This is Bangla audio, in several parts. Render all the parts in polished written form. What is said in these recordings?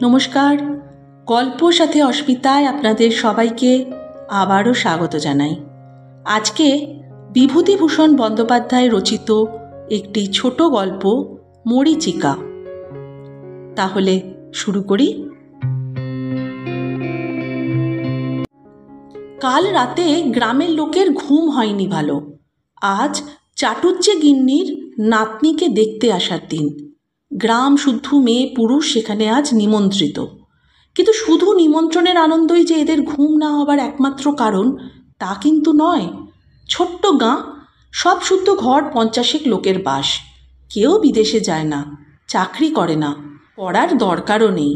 নমস্কার, গল্প সাথে অস্মিতায় আপনাদের সবাইকে আবারও স্বাগত জানাই। আজকে বিভূতিভূষণ বন্দ্যোপাধ্যায় রচিত একটি ছোট গল্প মরীচিকা। তাহলে শুরু করি। কাল রাতে গ্রামের লোকের ঘুম হয়নি ভালো। আজ চাটুজ্জে গিন্নির নাতনিকে দেখতে আসার দিন। গ্রাম শুদ্ধ মেয়ে পুরুষ সেখানে আজ নিমন্ত্রিত। কিন্তু শুধু নিমন্ত্রণের আনন্দই যে এদের ঘুম না হবার একমাত্র কারণ তা কিন্তু নয়। ছোট্ট গাঁ, সব শুদ্ধ ঘর 50 লোকের বাস। কেউ বিদেশে যায় না, চাকরি করে না, পড়ার দরকারও নেই।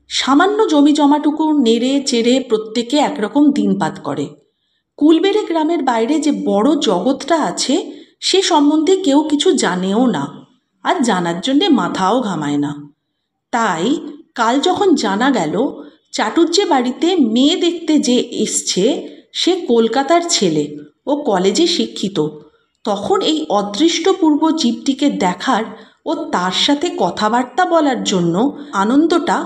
সামান্য জমি জমাটুকু নেড়ে চেড়ে প্রত্যেকে একরকম দিনপাত করে। কুলবেড়ে গ্রামের বাইরে যে বড় জগৎটা আছে সে সম্বন্ধে কেউ কিছু জানেও না, আর জানার জন্যে মাথাও ঘামায় না। তাই কাল যখন জানা গেল চাটুজ্জে বাড়িতে মেয়ে দেখতে যে এসছে সে কলকাতার ছেলে ও কলেজে শিক্ষিত, তখন এই অদৃষ্টপূর্ব জীবটিকে দেখার ও তার সাথে কথাবার্তা বলার জন্য আনন্দটা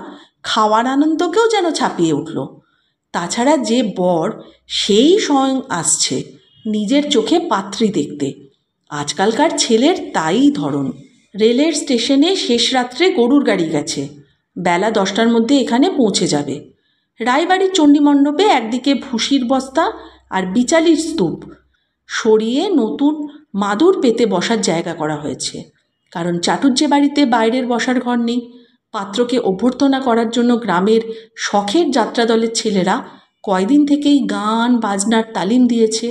খাওয়ার আনন্দকেও যেন ছাপিয়ে উঠল। তাছাড়া যে বর সেই স্বয়ং আসছে নিজের চোখে পাত্রী দেখতে। আজকালকার ছেলের তাই ধরন। রেলের স্টেশনে শেষ রাত্রে গরুর গাড়ি গেছে, বেলা 10টার মধ্যে এখানে পৌঁছে যাবে। রায়বাড়ির চণ্ডীমণ্ডপে একদিকে ভুসির বস্তা আর বিচালির স্তূপ সরিয়ে নতুন মাদুর পেতে বসার জায়গা করা হয়েছে, কারণ চাটুজ্জে বাড়িতে বাইরের বসার ঘর নেই। পাত্রকে অভ্যর্থনা করার জন্য গ্রামের শখের যাত্রাদলের ছেলেরা কয়দিন থেকেই গান বাজনার তালিম দিয়েছে।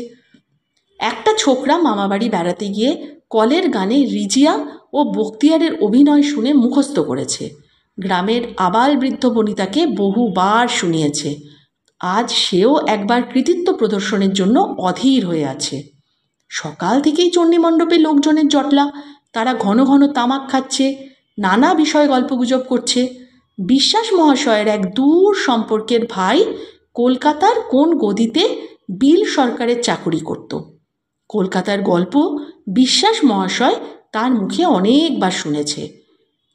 একটা ছোকরা মামাবাড়ি বেড়াতে গিয়ে কলের গানে রিজিয়া ও বখতিয়ারের অভিনয় শুনে মুখস্থ করেছে। গ্রামের আবাল বৃদ্ধ বনিতাকে বহুবার শুনিয়েছে। আজ সেও একবার কৃতিত্ব প্রদর্শনের জন্য অধীর হয়ে আছে। সকাল থেকেই চণ্ডীমণ্ডপে লোকজনের জটলা। তারা ঘন ঘন তামাক খাচ্ছে, নানা বিষয়ে গল্পগুজব করছে। বিশ্বাস মহাশয়ের এক দূর সম্পর্কের ভাই কলকাতার কোন গদিতে বিল সরকারের চাকুরি করত। কলকাতার গল্প বিশ্বাস মহাশয় তার মুখে অনেকবার শুনেছে।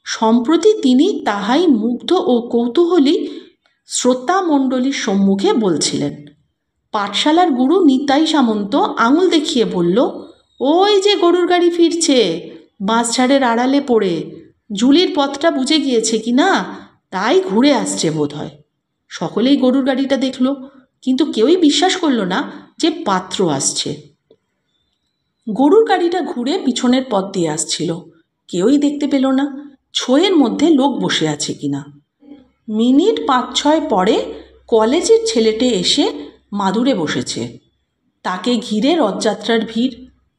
সম্প্রতি তিনি তাহাই মুগ্ধ ও কৌতূহলী শ্রোতামণ্ডলীর সম্মুখে বলছিলেন। পাঠশালার গুরু নিতাই সামন্ত আঙুল দেখিয়ে বলল, ওই যে গরুর গাড়ি ফিরছে, বাঁশঝাড়ের আড়ালে পড়ে। জুলির পথটা বুঝে গিয়েছে কি না, তাই ঘুরে আসছে বোধ হয়। সকলেই গরুর গাড়িটা দেখল, কিন্তু কেউই বিশ্বাস করল না যে পাত্র আসছে। গরুর গাড়িটা ঘুরে পিছনের পথ দিয়ে আসছিল। কেউই দেখতে পেল না ছোয়ের মধ্যে লোক বসে আছে কিনা। মিনিট 5-6 পরে কলেজের ছেলেটে এসে মাদুরে বসেছে। তাকে ঘিরে রথযাত্রার ভিড়।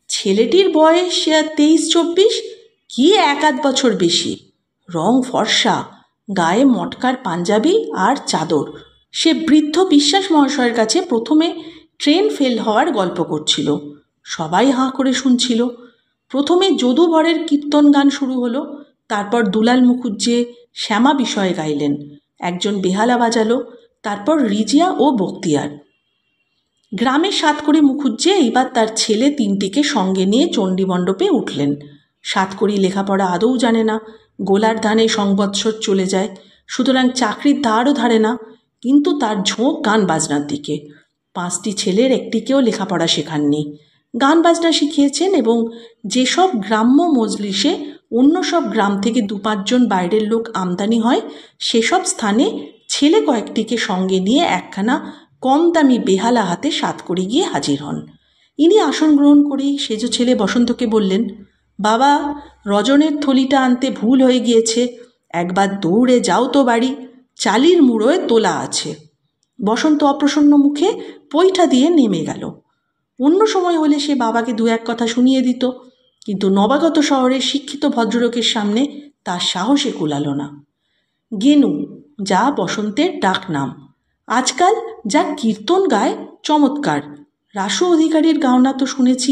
ছেলেটির বয়স 23-24, কি 1-8 বছর বেশি। রং ফর্সা, গায়ে মটকার পাঞ্জাবি আর চাদর। সে বৃদ্ধ বিশ্বাস মহাশয়ের কাছে প্রথমে ট্রেন ফেল হওয়ার গল্প করছিল। সবাই হাঁ করে শুনছিল। প্রথমে যদুভরের কীর্তন গান শুরু হলো, তারপর দুলাল মুখুজ্জে শ্যামা বিষয়ে গাইলেন, একজন বেহালা বাজালো, তারপর রিজিয়া ও বখতিয়ার। গ্রামের সাতকড়ি মুখুজ্জে এইবার তার ছেলে 3টিকে সঙ্গে নিয়ে চণ্ডীমণ্ডপে উঠলেন। সাতকড়ি লেখাপড়া আদৌ জানে না, গোলার ধানে সংবৎসর চলে যায়, সুতরাং চাকরির ধারও ধারে না, কিন্তু তার ঝোঁক গান বাজনার দিকে। 5টি ছেলের একটিকেও লেখাপড়া শেখাননি, গান বাজনা শিখিয়েছেন। এবং যেসব গ্রাম্য মজলিসে অন্য সব গ্রাম থেকে 2-5 জন বাইরের লোক আমদানি হয়, সেসব স্থানে ছেলে কয়েকটিকে সঙ্গে নিয়ে একখানা কম দামি বেহালা হাতে সাতকড়ি গিয়ে হাজির হন। ইনি আসন গ্রহণ করেই সেজো ছেলে বসন্তকে বললেন, বাবা, রজনের থলিটা আনতে ভুল হয়ে গিয়েছে, একবার দৌড়ে যাও তো বাড়ি, চালির মুড়োয় তোলা আছে। বসন্ত অপ্রসন্ন মুখে পৈঠা দিয়ে নেমে গেল। অন্য সময় হলে সে বাবাকে 2-1 কথা শুনিয়ে দিত, কিন্তু নবাগত শহরের শিক্ষিত ভদ্রলোকের সামনে তার সাহসে কুলালো না। গেনু, যা বসন্তের ডাক নাম, আজকাল যা কীর্তন গায় চমৎকার। রাসু অধিকারীর গাওনা তো শুনেছি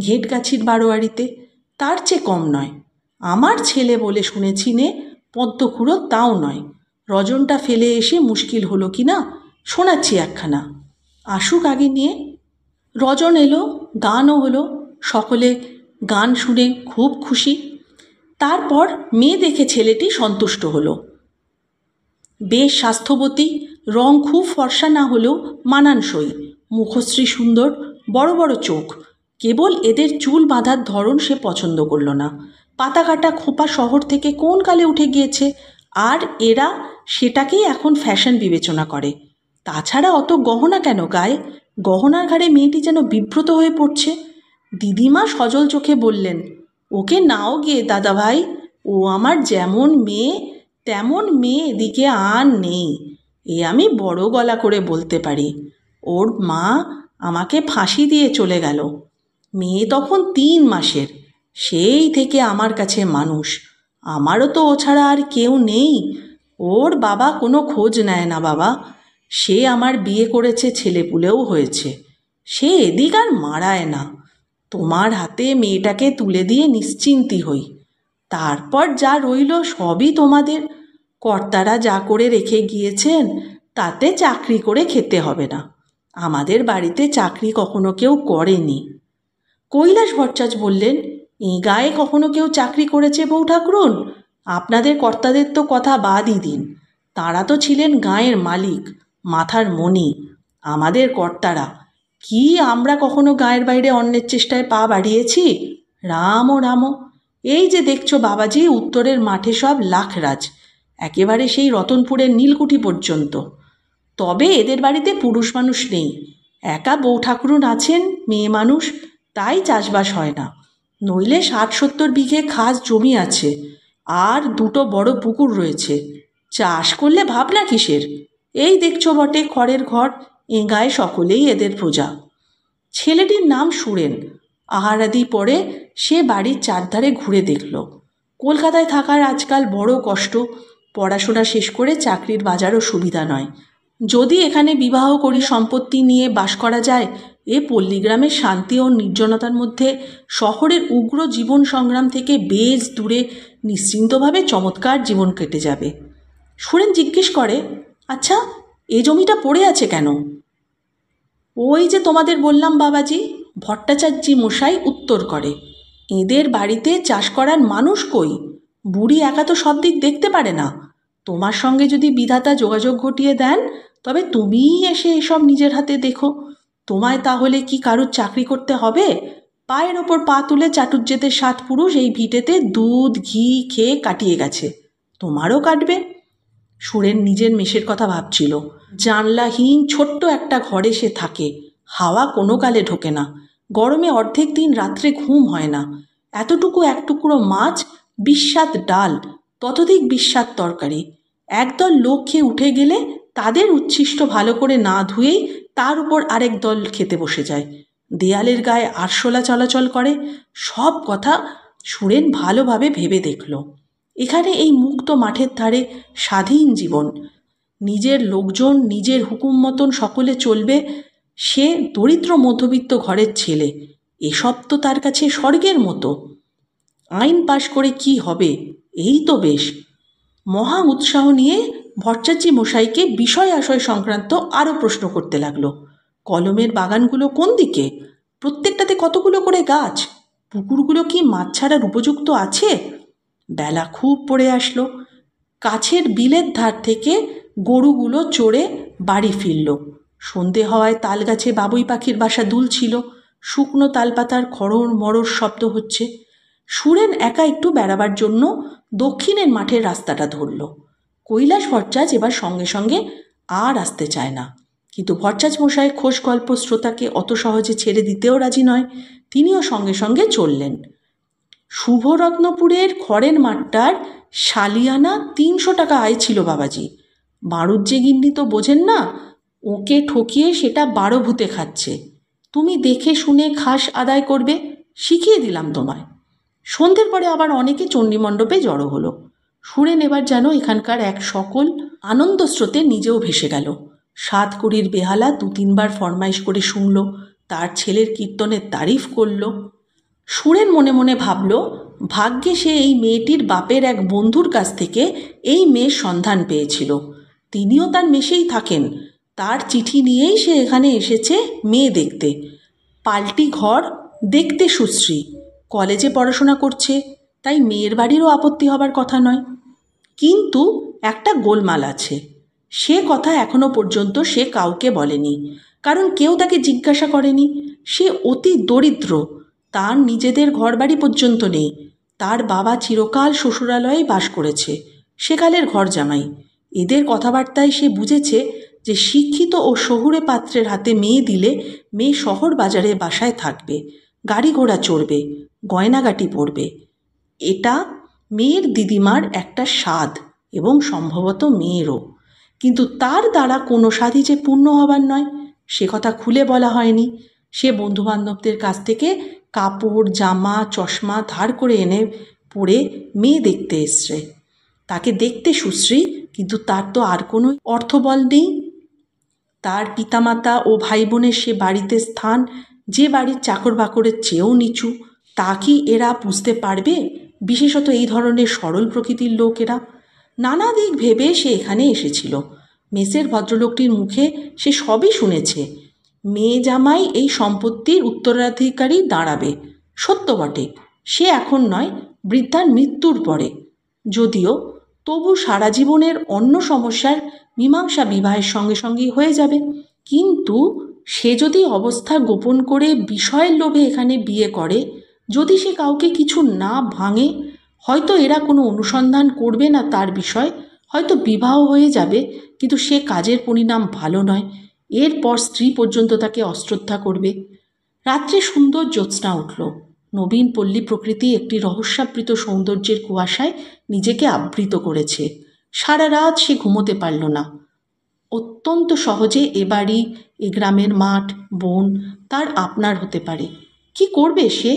ঘেটগাছির বারোয়ারিতে, তার চেয়ে কম নয়। আমার ছেলে বলে শুনেছি নে পদ্মখুড়ো, তাও নয়। রজনটা ফেলে এসে মুশকিল হলো কি না, শোনাচ্ছি একখানা, আসুক আগে নিয়ে। রজন এলো, গানও হলো, সকলে গান শুনে খুব খুশি। তারপর মেয়ে দেখে ছেলেটি সন্তুষ্ট হলো। বেশ স্বাস্থ্যবতী, রং খুব ফর্সা না হলেও মানানসই, মুখশ্রী সুন্দর, বড় বড় চোখ। কেবল এদের চুল বাঁধার ধরন সে পছন্দ করল না। পাতা কাটা খোপা শহর থেকে কোন কালে উঠে গিয়েছে, আর এরা সেটাকেই এখন ফ্যাশন বিবেচনা করে। তাছাড়া অত গহনা কেন গায়ে? গহনার ঘাড়ে মেয়েটি যেন বিব্রত হয়ে পড়ছে। দিদিমা সজল চোখে বললেন, ওকে নাও গিয়ে দাদা ভাই, ও আমার যেমন মেয়ে তেমন মেয়ে এদিকে আর নেই, এ আমি বড় গলা করে বলতে পারি। ওর মা আমাকে ফাঁসি দিয়ে চলে গেল। মেয়ে তখন 3 মাসের, সেই থেকে আমার কাছে মানুষ। আমারও তো ও ছাড়া আর কেউ নেই। ওর বাবা কোনো খোঁজ নেয় না বাবা। সে আমার বিয়ে করেছে, ছেলেপুলেও হয়েছে, সে এদিক আর মারায় না। তোমার হাতে মেয়েটাকে তুলে দিয়ে নিশ্চিন্তি হই। তারপর যা রইল সবই তোমাদের। কর্তারা যা করে রেখে গিয়েছেন তাতে চাকরি করে খেতে হবে না। আমাদের বাড়িতে চাকরি কখনো কেউ করেনি। কৈলাস ভট্টাচ বললেন, এ গায়ে কখনো কেউ চাকরি করেছে বউ ঠাকরুন? আপনাদের কর্তাদের তো কথা বাদই দিন, তাঁরা তো ছিলেন গাঁয়ের মালিক, মাথার মণি। আমাদের কর্তারা কি, আমরা কখনো গায়ের বাইরে অন্যের চেষ্টায় পা বাড়িয়েছি? রাম রাম, এই যে দেখছো বাবাজি, উত্তরের মাঠে সব লাখরাজ, একেবারে সেই রতনপুরের নীলকুঠি পর্যন্ত। তবে এদের বাড়িতে পুরুষ মানুষ নেই, একা বউ ঠাকুরুন আছেন, মেয়ে মানুষ, তাই চাষবাস হয় না। নইলে 60-70 বিঘে খাস জমি আছে, আর 2টো বড় পুকুর রয়েছে। চাষ করলে ভাবনা কিসের? এই দেখছো বটে খড়ের ঘর, এ গায়ে সকলেই এদের প্রজা। ছেলেটির নাম সুরেন। আহারাদি পরে সে বাড়ির চারধারে ঘুরে দেখল। কলকাতায় থাকার আজকাল বড় কষ্ট, পড়াশোনা শেষ করে চাকরির বাজারও সুবিধা নয়। যদি এখানে বিবাহ করি সম্পত্তি নিয়ে বাস করা যায়, এ পল্লীগ্রামের শান্তি ও নির্জনতার মধ্যে শহরের উগ্র জীবন সংগ্রাম থেকে বেশ দূরে নিশ্চিন্তভাবে চমৎকার জীবন কেটে যাবে। সুরেন জিজ্ঞেস করে, আচ্ছা, এ জমিটা পড়ে আছে কেন? ওই যে তোমাদের বললাম বাবাজি, ভট্টাচার্যি মশাই উত্তর করে, এদের বাড়িতে চাষ করার মানুষ কই? বুড়ি একা তো সব দিক দেখতে পারে না। তোমার সঙ্গে যদি বিধাতা যোগাযোগ ঘটিয়ে দেন, তবে তুমিই এসে এসব নিজের হাতে দেখো। তোমায় তাহলে কি কারুর চাকরি করতে হবে? পায়ের ওপর পা তুলে চাটুজ্যেদের 7 পুরুষ এই ভিটেতে দুধ ঘি খেয়ে কাটিয়ে গেছে, তোমারও কাটবে। সুরেন নিজের মেষের কথা ভাবছিল। জানলাহীন ছোট্ট একটা ঘরে সে থাকে, হাওয়া কোনো কালে ঢোকে না, গরমে অর্ধেক দিন রাত্রে ঘুম হয় না। এতটুকু এক টুকরো মাছ, বিস্বাদ ডাল, ততোধিক বিস্বাদ তরকারি। একদল লোক খেয়ে উঠে গেলে তাদের উচ্ছিষ্ট ভালো করে না ধুয়েই তার উপর আরেক দল খেতে বসে যায়। দেয়ালের গায়ে আরশোলা চলাচল করে। সব কথা সুরেন ভালোভাবে ভেবে দেখল। এখানে এই মুক্ত মাঠের ধারে স্বাধীন জীবন, নিজের লোকজন, নিজের হুকুম মতন সকলে চলবে। সে দরিদ্র মধ্যবিত্ত ঘরের ছেলে, এসব তো তার কাছে স্বর্গের মতো। আইন পাশ করে কি হবে, এই তো বেশ। মহা উৎসাহ নিয়ে ভট্টাচার্যি মশাইকে বিষয় আশয় সংক্রান্ত আরও প্রশ্ন করতে লাগলো। কলমের বাগানগুলো কোন দিকে? প্রত্যেকটাতে কতগুলো করে গাছ? পুকুরগুলো কি মাছ ছাড়ার উপযুক্ত আছে? বেলা খুব পড়ে আসলো। কাছের বিলের ধার থেকে গরুগুলো চড়ে বাড়ি ফিরল। সন্ধে হওয়ায় তালগাছে বাবুই পাখির বাসা দুলছিল, শুকনো তালপাতার খড়র মড়র শব্দ হচ্ছে। সুরেন একা একটু বেড়াবার জন্য দক্ষিণের মাঠের রাস্তাটা ধরল। কৈলাস ভট্টাচ এবার সঙ্গে সঙ্গে আর আসতে চায় না, কিন্তু ভট্টাচ মশাই খোশ গল্প শ্রোতাকে অত সহজে ছেড়ে দিতেও রাজি নয়। তিনিও সঙ্গে সঙ্গে চললেন। শুভরত্নপুরের খড়ের মাঠটার সালিয়ানা 300 টাকা আয় ছিল বাবাজি। বাড়ুজ্জে গিন্নি তো বোঝেন না, ওকে ঠকিয়ে সেটা 12 ভূতে খাচ্ছে। তুমি দেখে শুনে খাস আদায় করবে, শিখিয়ে দিলাম তোমায়। সন্ধ্যের পরে আবার অনেকে চণ্ডীমণ্ডপে জড়ো হলো। সুরেন এবার যেন এখানকার এক সকল আনন্দ স্রোতে নিজেও ভেসে গেল। 7 কুড়ির বেহালা 2-3 বার ফরমাইশ করে শুনল, তার ছেলের কীর্তনের তারিফ করল। সুরেন মনে মনে ভাবল, ভাগ্যে সে এই মেয়েটির বাপের এক বন্ধুর কাছ থেকে এই মেয়ের সন্ধান পেয়েছিল। তিনিও তার মেশেই থাকেন, তার চিঠি নিয়েই সে এখানে এসেছে মেয়ে দেখতে। পাল্টি ঘর, দেখতে সুশ্রী, কলেজে পড়াশোনা করছে, তাই মেয়ের বাড়িরও আপত্তি হবার কথা নয়। কিন্তু একটা গোলমাল আছে। সে কথা এখনো পর্যন্ত সে কাউকে বলেনি, কারণ কেউ তাকে জিজ্ঞাসা করেনি। সে অতি দরিদ্র, তার নিজেদের ঘরবাড়ি পর্যন্ত নেই। তার বাবা চিরকাল শ্বশুরালয়ে বাস করেছে, সেকালের ঘর জামাই। এদের কথাবার্তায় সে বুঝেছে যে শিক্ষিত ও শহুরে পাত্রের হাতে মেয়ে দিলে মেয়ে শহর বাজারে বাসায় থাকবে, গাড়ি ঘোড়া চড়বে, গয়নাগাটি পরবে। এটা মেয়ের দিদিমার একটা স্বাদ, এবং সম্ভবত মেয়েরও। কিন্তু তার দ্বারা কোনো স্বাদই যে পূর্ণ হবার নয়, সে কথা খুলে বলা হয়নি। সে বন্ধুবান্ধবদের কাছ থেকে কাপড়, জামা, চশমা ধার করে এনে পরে মেয়ে দেখতে এসছে। তাকে দেখতে সুশ্রী, কিন্তু তার তো আর কোনো অর্থবল নেই। তার পিতামাতা ও ভাই বোনের সে বাড়িতে স্থান যে বাড়ির চাকর বাকরের চেয়েও নিচু। তা কি এরা বুঝতে পারবে? বিশেষত এই ধরনের সরল প্রকৃতির লোক এরা। নানা দিক ভেবে সে এখানে এসেছিল। মেসের ভদ্রলোকটির মুখে সে সবই শুনেছে। মেয়ে জামাই এই সম্পত্তির উত্তরাধিকারী দাঁড়াবে, সত্য বটে। সে এখন নয়, বৃদ্ধার মৃত্যুর পরে। যদিও তবু সারা জীবনের অন্য সমস্যার মীমাংসা বিবাহের সঙ্গে সঙ্গেই হয়ে যাবে। কিন্তু সে যদি অবস্থা গোপন করে বিষয়ের লোভে এখানে বিয়ে করে, যদি সে কাউকে কিছু না ভাঙে, হয়তো এরা কোনো অনুসন্ধান করবে না তার বিষয়, হয়তো বিবাহ হয়ে যাবে, কিন্তু সে কাজের পরিণাম ভালো নয়। এরপর স্ত্রী পর্যন্ত তাকে অশ্রদ্ধা করবে। রাত্রে সুন্দর জ্যোৎস্না উঠল। নবীন পল্লী প্রকৃতি একটি রহস্যাবৃত সৌন্দর্যের কুয়াশায় নিজেকে আবৃত করেছে। সারা রাত সে ঘুমোতে পারল না। অত্যন্ত সহজে এ বাড়ি, এ গ্রামের মাঠ, বন তার আপনার হতে পারে। কি করবে সে?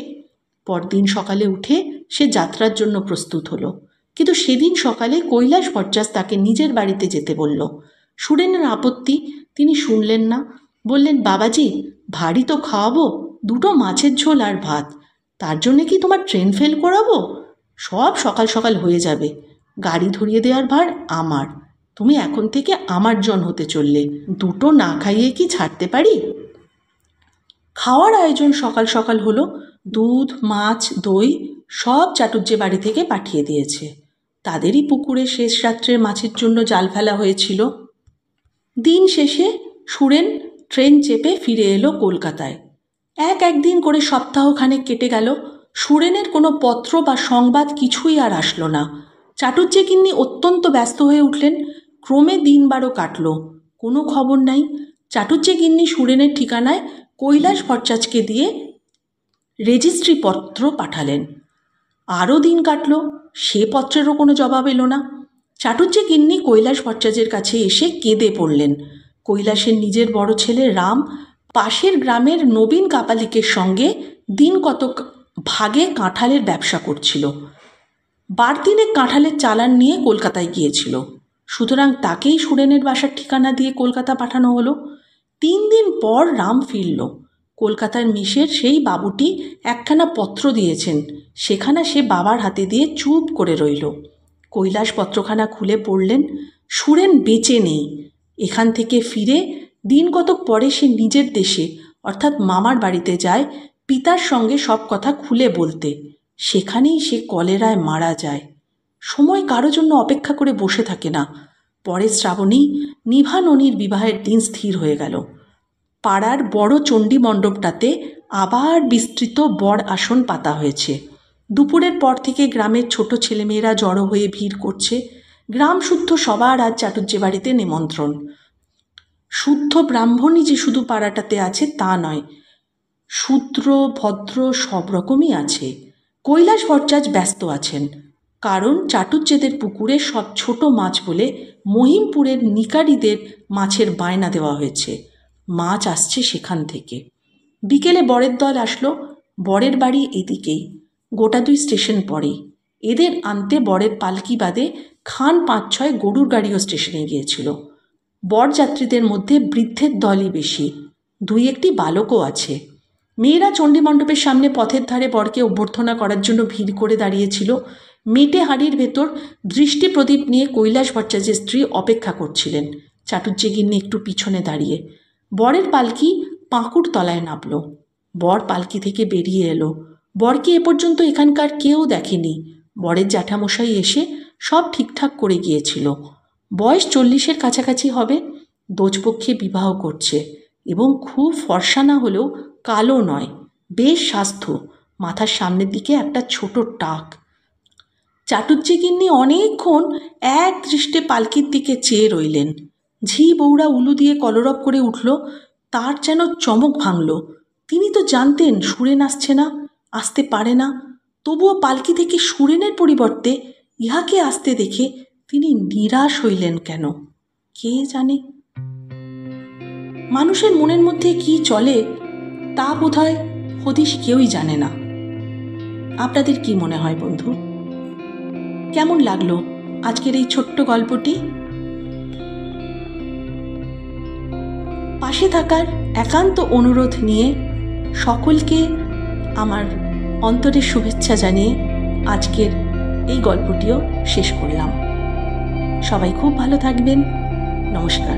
পরদিন সকালে উঠে সে যাত্রার জন্য প্রস্তুত হলো। কিন্তু সেদিন সকালে কৈলাস ভট্টাচ তাকে নিজের বাড়িতে যেতে বলল। সুরেনের আপত্তি তিনি শুনলেন না। বললেন, বাবাজি, ভারী তো খাওয়াবো, দুটো মাছের ঝোল আর ভাত। তার জন্যে কি তোমার ট্রেন ফেল করাবো? সব সকাল সকাল হয়ে যাবে। গাড়ি ধরিয়ে দেওয়ার ভার আমার। তুমি এখন থেকে আমার জন হতে চললে। দুটো না খাইয়ে কি ছাড়তে পারি? খাওয়ার আয়োজন সকাল সকাল হলো। দুধ, মাছ, দই সব চাটুজ্জে বাড়ি থেকে পাঠিয়ে দিয়েছে। তাদেরই পুকুরে শেষ রাত্রের মাছের জন্য জাল ফেলা হয়েছিল। দিন শেষে সুরেন ট্রেন চেপে ফিরে এলো কলকাতায়। একদিন করে সপ্তাহখানেক কেটে গেল। সুরেনের কোনো পত্র বা সংবাদ কিছুই আর আসলো না। চাটুজ্জে গিন্নি অত্যন্ত ব্যস্ত হয়ে উঠলেন। ক্রমে দিন 12 কাটল, কোনো খবর নাই। চাটুজ্জে গিন্নি সুরেনের ঠিকানায় কৈলাস ভট্টাচকে দিয়ে রেজিস্ট্রি পত্র পাঠালেন। আরও দিন কাটল, সে পত্রেরও কোনো জবাব এলো না। চাটুজ্জে গিন্নি কৈলাস ভট্টাচার্যের কাছে এসে কেঁদে পড়লেন। কৈলাসের নিজের বড় ছেলে রাম পাশের গ্রামের নবীন কাপালিকের সঙ্গে দিন কতক ভাগে কাঁঠালের ব্যবসা করছিল। বারদিনে কাঁঠালের চালান নিয়ে কলকাতায় গিয়েছিল। সুতরাং তাকেই সুরেনের বাসার ঠিকানা দিয়ে কলকাতা পাঠানো হলো। 3 দিন পর রাম ফিরল। কলকাতার মেসের সেই বাবুটি একখানা পত্র দিয়েছেন, সেখানা সে বাবার হাতে দিয়ে চুপ করে রইল। কৈলাস পত্রখানা খুলে পড়লেন। সুরেন বেঁচে নেই। এখান থেকে ফিরে দিন কতক পরে সে নিজের দেশে অর্থাৎ মামার বাড়িতে যায় পিতার সঙ্গে সব কথা খুলে বলতে। সেখানেই সে কলেরায় মারা যায়। সময় কারো জন্য অপেক্ষা করে বসে থাকে না। পরের শ্রাবণেই নিভা ননির বিবাহের দিন স্থির হয়ে গেল। পাড়ার বড় চণ্ডী মণ্ডপটাতে আবার বিস্তৃত বর আসন পাতা হয়েছে। দুপুরের পর থেকে গ্রামের ছোট ছেলেমেয়েরা জড়ো হয়ে ভিড় করছে। গ্রাম শুদ্ধ সবার আজ চাটুজ্জে বাড়িতে নিমন্ত্রণ। শুদ্ধ ব্রাহ্মণই যে শুধু পাড়াটাতে আছে তা নয়, শূদ্র ভদ্র সব রকমই আছে। কৈলাস ভট্টাচ ব্যস্ত আছেন, কারণ চাটুজ্জেদের পুকুরে সব ছোট মাছ বলে মহিমপুরের নিকারীদের মাছের বায়না দেওয়া হয়েছে। মাছ আসছে সেখান থেকে। বিকেলে বরের দল আসলো। বরের বাড়ি এদিকেই, গোটা 2 স্টেশন পরেই। এদের আনতে বরের পালকি বাদে খান 5-6 গরুর গাড়িও স্টেশনে গিয়েছিল। বরযাত্রীদের মধ্যে বৃদ্ধের দলই বেশি, 2-1টি বালকও আছে। মেয়েরা চণ্ডীমণ্ডপের সামনে পথের ধারে বরকে অভ্যর্থনা করার জন্য ভিড় করে দাঁড়িয়েছিল। মেটে হাঁড়ির ভেতর দৃষ্টি প্রদীপ নিয়ে কৈলাস ভট্টাচার্যের স্ত্রী অপেক্ষা করছিলেন, চাটুজ্জে গিন্নি একটু পিছনে দাঁড়িয়ে। বরের পালকি পাঁকুড় তলায় নামল। বর পালকি থেকে বেরিয়ে এলো। বরকে এ পর্যন্ত এখানকার কেউ দেখেনি। বরের জ্যাঠামশাই এসে সব ঠিকঠাক করে গিয়েছিল। বয়স 40-এর কাছাকাছি হবে। দোজপক্ষে বিবাহ করছে এবং খুব ফর্সা না হলেও কালো নয়, বেশ স্বাস্থ্য, মাথার সামনের দিকে একটা ছোট টাক। চাটুজ্জে গিন্নি অনেকক্ষণ এক দৃষ্টে পালকির দিকে চেয়ে রইলেন। ঝি বউরা উলু দিয়ে কলরব করে উঠল। তার যেন চমক ভাঙল। তিনি তো জানতেন সুরেন আসছে না, আসতে পারে না, তবুও পালকি থেকে সুরেনের পরিবর্তে ইহাকে আসতে দেখে তিনি নিরাশ হইলেন কেন কে জানে। মানুষের মনের মধ্যে কি চলে তা বোধহয় হদিশ কেউই জানে না। আপনাদের কি মনে হয় বন্ধু? কেমন লাগলো আজকের এই ছোট্ট গল্পটি? পাশে থাকার একান্ত অনুরোধ নিয়ে সকলকে আমার অন্তরের শুভেচ্ছা জানিয়ে আজকের এই গল্পটিও শেষ করলাম। সবাই খুব ভালো থাকবেন। নমস্কার।